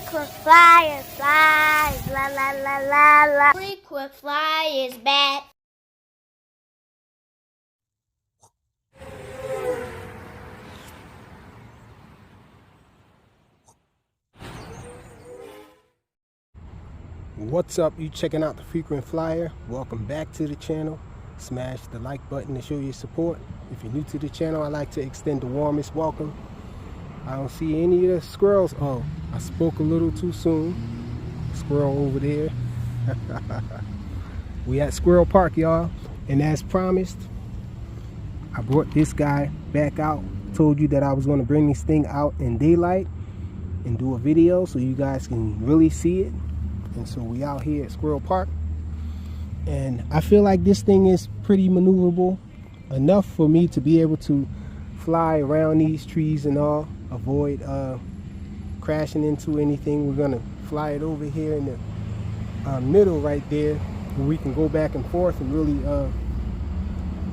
Frequent flyer, flies, la la la la la. Frequent flyer is back. What's up? You checking out the Frequent Flyer? Welcome back to the channel. Smash the like button to show your support. If you're new to the channel, I'd like to extend the warmest welcome. I don't see any of the squirrels. Oh, I spoke a little too soon. Squirrel over there. We at Squirrel Park, y'all, and as promised, I brought this guy back out. Told you that I was going to bring this thing out in daylight and do a video so you guys can really see it. And so we out here at Squirrel Park, and I feel like this thing is pretty maneuverable enough for me to be able to fly around these trees and all, avoid crashing into anything. We're gonna fly it over here in the middle right there, where we can go back and forth and really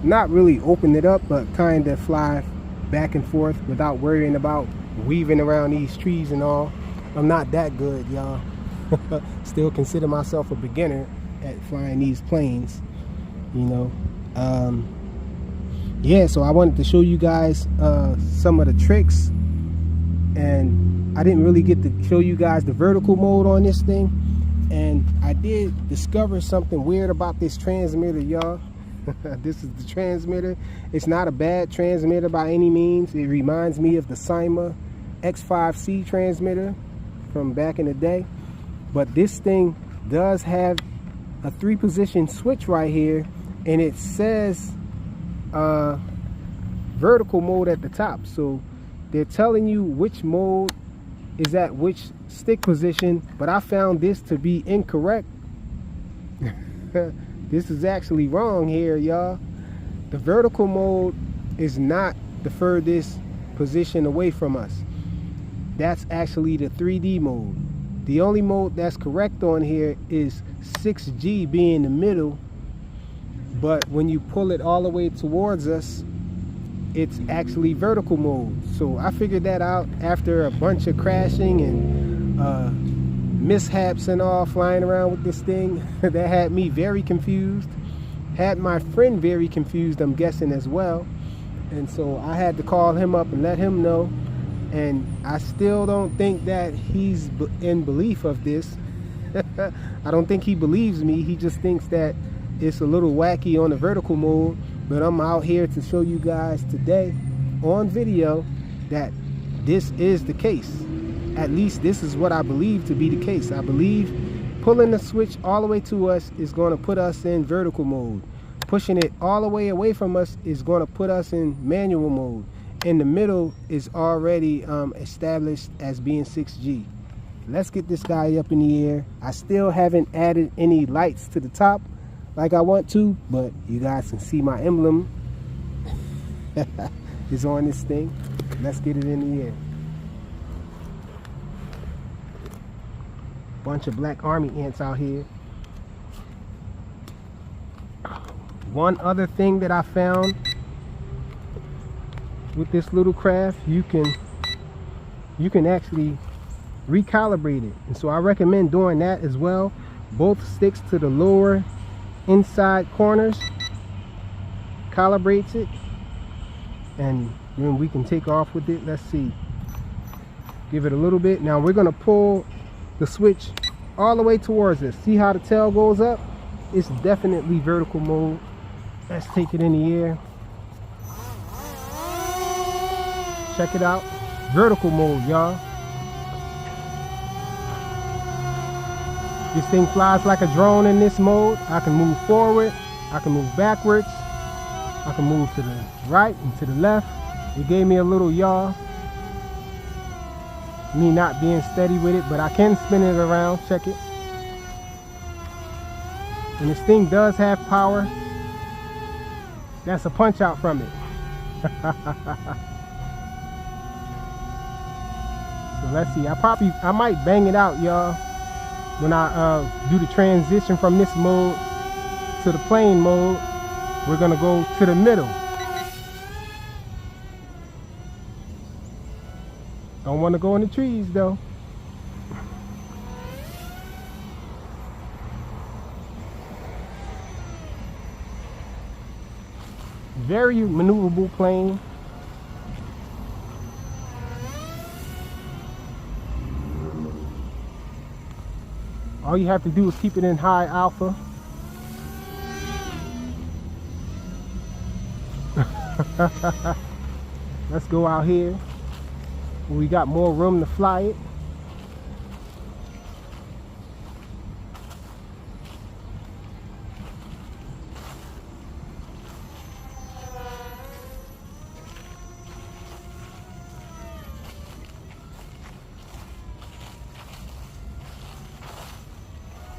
not really open it up, but kind of fly back and forth without worrying about weaving around these trees and all. I'm not that good, y'all. Still consider myself a beginner at flying these planes, you know. Yeah, so I wanted to show you guys some of the tricks, and I didn't really get to show you guys the vertical mode on this thing. And I did discover something weird about this transmitter, y'all. This is the transmitter. It's not a bad transmitter by any means. It reminds me of the Cyma X5C transmitter from back in the day. But this thing does have a 3-position switch right here, and it says vertical mode at the top. So they're telling you which mode is at which stick position, but I found this to be incorrect. This is actually wrong here, y'all. The vertical mode is not the furthest position away from us. That's actually the 3D mode. The only mode that's correct on here is 6G being the middle, but when you pull it all the way towards us, it's actually vertical mode. So I figured that out after a bunch of crashing and mishaps and all, flying around with this thing. That had me very confused, had my friend very confused, I'm guessing, as well. And so I had to call him up and let him know. And I still don't think that he's in belief of this. I don't think he believes me. He just thinks that it's a little wacky on the vertical mode. But I'm out here to show you guys today on video that this is the case. At least this is what I believe to be the case. I believe pulling the switch all the way to us is going to put us in vertical mode. Pushing it all the way away from us is going to put us in manual mode. In the middle is already established as being 6G. Let's get this guy up in the air. I still haven't added any lights to the top like I want to, but you guys can see my emblem is on this thing. Let's get it in the air. Bunch of black army ants out here. One other thing that I found with this little craft, you can actually recalibrate it, and so I recommend doing that as well. Both sticks to the lower inside corners, calibrates it, and then we can take off with it. Let's see, give it a little bit. Now we're going to pull the switch all the way towards us. See how the tail goes up? It's definitely vertical mode. Let's take it in the air. Check it out, vertical mode, y'all. This thing flies like a drone in this mode. I can move forward, I can move backwards, I can move to the right and to the left. It gave me a little yaw, me not being steady with it, but I can spin it around. Check it. And this thing does have power. That's a punch out from it. So let's see, I might bang it out, y'all, when I do the transition from this mode to the plane mode. We're gonna go to the middle. Don't want to go in the trees though. Very maneuverable plane. All you have to do is keep it in high alpha. Let's go out here. We got more room to fly it.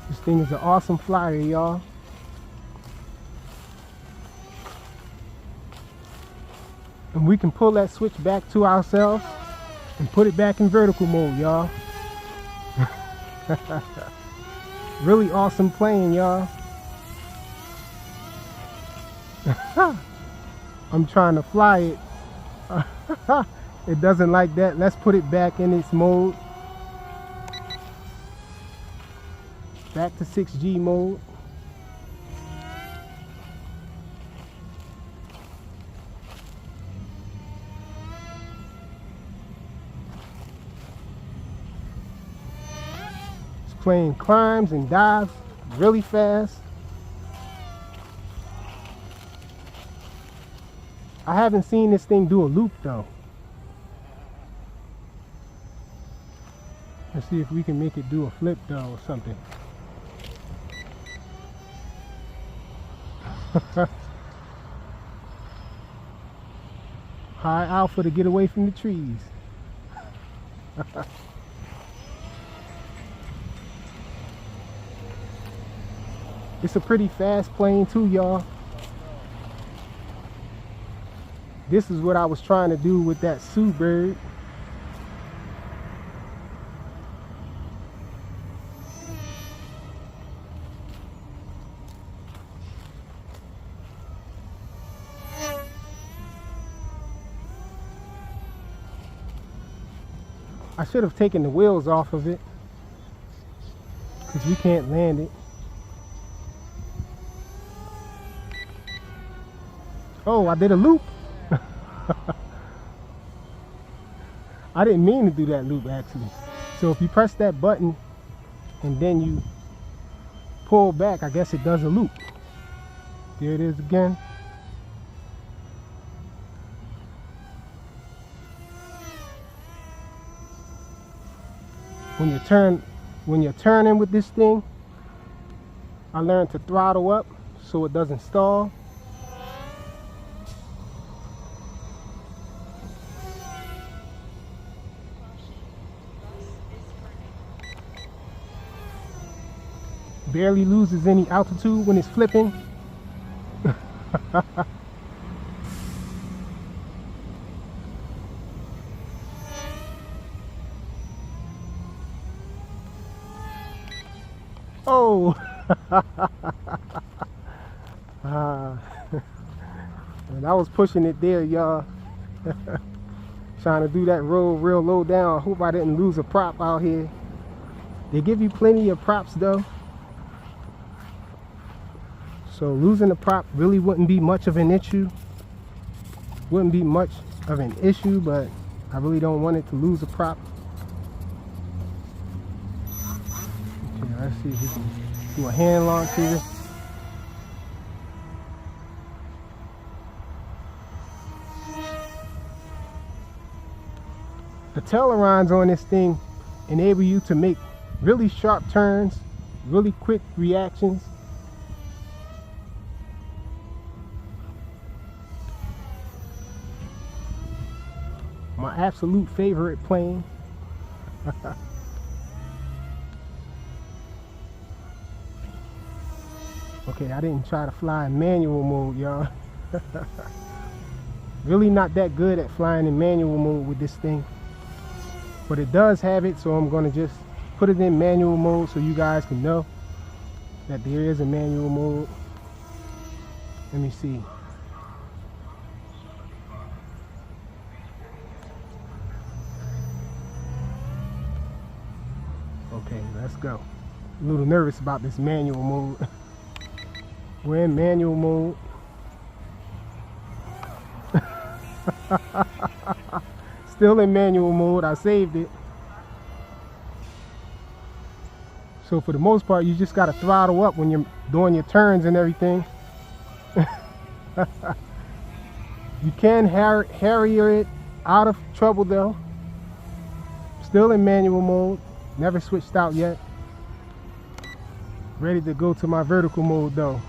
This thing is an awesome flyer, y'all. And we can pull that switch back to ourselves and put it back in vertical mode, y'all. Really awesome plane, y'all. I'm trying to fly it. It doesn't like that. Let's put it back in its mode. Back to 6G mode. This plane climbs and dives really fast. I haven't seen this thing do a loop though. Let's see if we can make it do a flip though or something. High alpha to get away from the trees. It's a pretty fast plane too, y'all. This is what I was trying to do with that Sioux bird. I should have taken the wheels off of it because we can't land it. Oh, I did a loop. I didn't mean to do that loop actually. So if you press that button and then you pull back, I guess it does a loop. There it is again. When you're turning with this thing, I learned to throttle up so it doesn't stall. Barely loses any altitude when it's flipping. Oh! And I was pushing it there, y'all. Trying to do that roll real low down. I hope I didn't lose a prop out here. They give you plenty of props though. So losing a prop really wouldn't be much of an issue. Wouldn't be much of an issue, but I really don't want it to lose a prop. Okay, let's see if we can do a hand launch here. The ailerons on this thing enable you to make really sharp turns, really quick reactions. My absolute favorite plane. Okay, I didn't try to fly in manual mode, y'all. Really not that good at flying in manual mode with this thing. But it does have it, so I'm gonna just put it in manual mode so you guys can know that there is a manual mode. Let me see. Okay, let's go. A little nervous about this manual mode. We're in manual mode. Still in manual mode. I saved it. So for the most part, you just got to throttle up when you're doing your turns and everything. You can harrier it out of trouble though. Still in manual mode. Never switched out yet. Ready to go to my vertical mode though.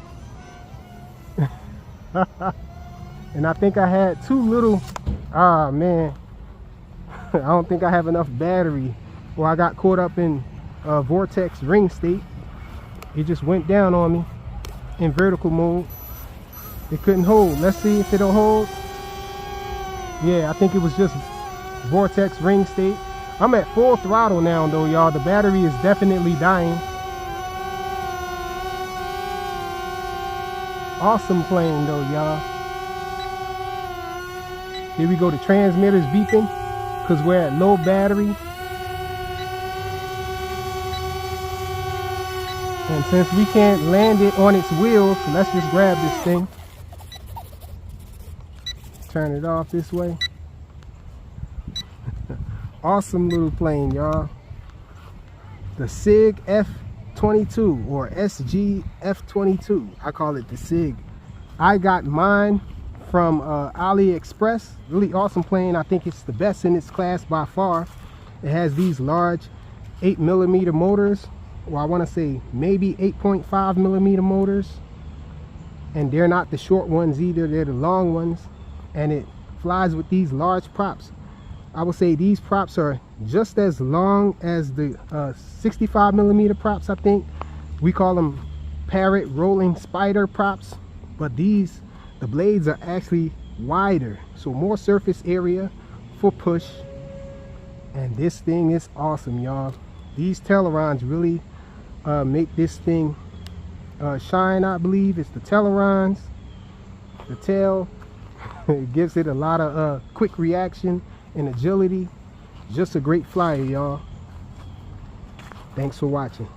And I think I had too little. Ah man. I don't think I have enough battery. Well, I got caught up in vortex ring state. It just went down on me in vertical mode. It couldn't hold. Let's see if it'll hold. Yeah, I think it was just vortex ring state. I'm at full throttle now though, y'all. The battery is definitely dying. Awesome plane though, y'all. Here we go. The transmitter's beeping because we're at low battery. And since we can't land it on its wheels, let's just grab this thing. Turn it off this way. Awesome little plane, y'all. The SIG F22 or SG F22. I call it the SIG. I got mine from AliExpress. Really awesome plane. I think it's the best in its class by far. It has these large 8mm motors. Well, I want to say maybe 8.5mm motors. And they're not the short ones either. They're the long ones. And it flies with these large props. I would say these props are just as long as the 65mm props, I think. We call them Parrot rolling spider props. But these, the blades are actually wider. So more surface area for push. And this thing is awesome, y'all. These Tailorons really make this thing shine, I believe. It's the Tailorons. The tail. It gives it a lot of quick reaction and agility. Just a great flyer, y'all. Thanks for watching.